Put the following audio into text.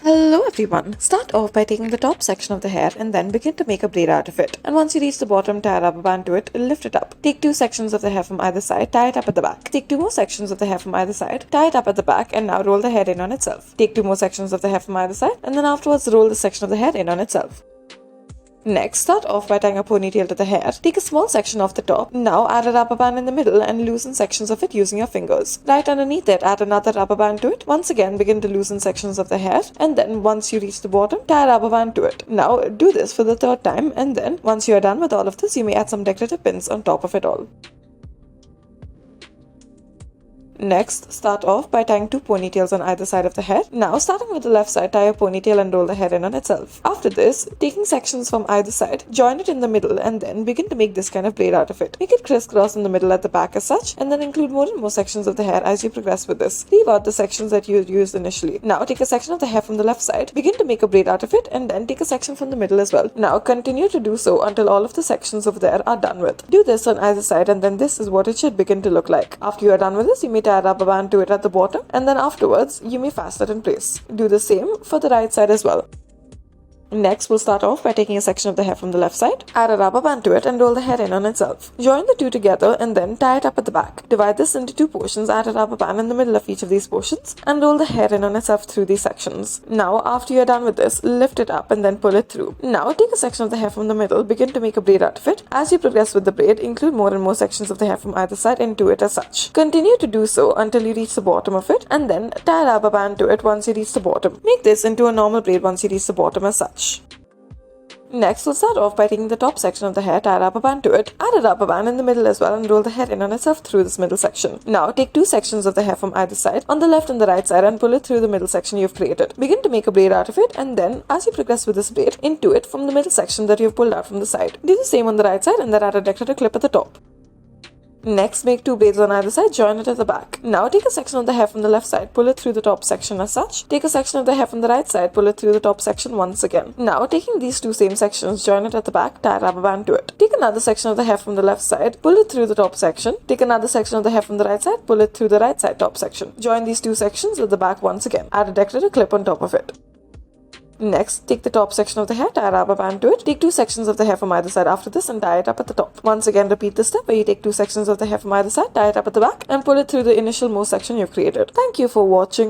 Hello everyone. Start off by taking the top section of the hair and then begin to make a braid out of it. And once you reach the bottom, tie a rubber band to it, lift it up. Take two sections of the hair from either side, tie it up at the back. Take two more sections of the hair from either side, tie it up at the back, and now roll the hair in on itself. Take two more sections of the hair from either side, and then afterwards roll the section of the hair in on itself. Next, start off by tying a ponytail to the hair. Take a small section off the top. Now add a rubber band in the middle and loosen sections of it using your fingers. Right underneath it, add another rubber band to it. Once again, begin to loosen sections of the hair, and then once you reach the bottom, tie a rubber band to it. Now do this for the third time, and then once you are done with all of this, you may add some decorative pins on top of it all. Next, start off by tying two ponytails on either side of the hair. Now, starting with the left side, tie a ponytail and roll the hair in on itself. After this, taking sections from either side, join it in the middle and then begin to make this kind of braid out of it. Make it crisscross in the middle at the back as such, and then include more and more sections of the hair as you progress with this. Leave out the sections that you used initially. Now, take a section of the hair from the left side, begin to make a braid out of it, and then take a section from the middle as well. Now, continue to do so until all of the sections over there are done with. Do this on either side, and then this is what it should begin to look like. After you are done with this, you may tie a rubber band to it at the bottom, and then afterwards you may fasten it in place. Do the same for the right side as well. Next, we'll start off by taking a section of the hair from the left side, add a rubber band to it and roll the hair in on itself. Join the two together and then tie it up at the back. Divide this into two portions, add a rubber band in the middle of each of these portions and roll the hair in on itself through these sections. Now, after you're done with this, lift it up and then pull it through. Now, take a section of the hair from the middle, begin to make a braid out of it. As you progress with the braid, include more and more sections of the hair from either side into it as such. Continue to do so until you reach the bottom of it and then tie a rubber band to it once you reach the bottom. Make this into a normal braid once you reach the bottom as such. Next, we'll start off by taking the top section of the hair, tie a rubber band to it, add a rubber band in the middle as well and roll the hair in on itself through this middle section. Now, take two sections of the hair from either side, on the left and the right side, and pull it through the middle section you've created. Begin to make a braid out of it, and then, as you progress with this braid, into it from the middle section that you've pulled out from the side. Do the same on the right side and then add a decorative clip at the top. Next, make two braids on either side, join it at the back. Now, take a section of the hair from the left side, pull it through the top section as such. Take a section of the hair from the right side, pull it through the top section once again. Now, taking these two same sections, join it at the back, tie a rubber band to it. Take another section of the hair from the left side, pull it through the top section. Take another section of the hair from the right side, pull it through the right side top section. Join these two sections at the back once again. Add a decorative clip on top of it. Next, take the top section of the hair, tie a rubber band to it. Take two sections of the hair from either side after this and tie it up at the top. Once again, repeat this step where you take two sections of the hair from either side, tie it up at the back and pull it through the initial most section you've created. Thank you for watching.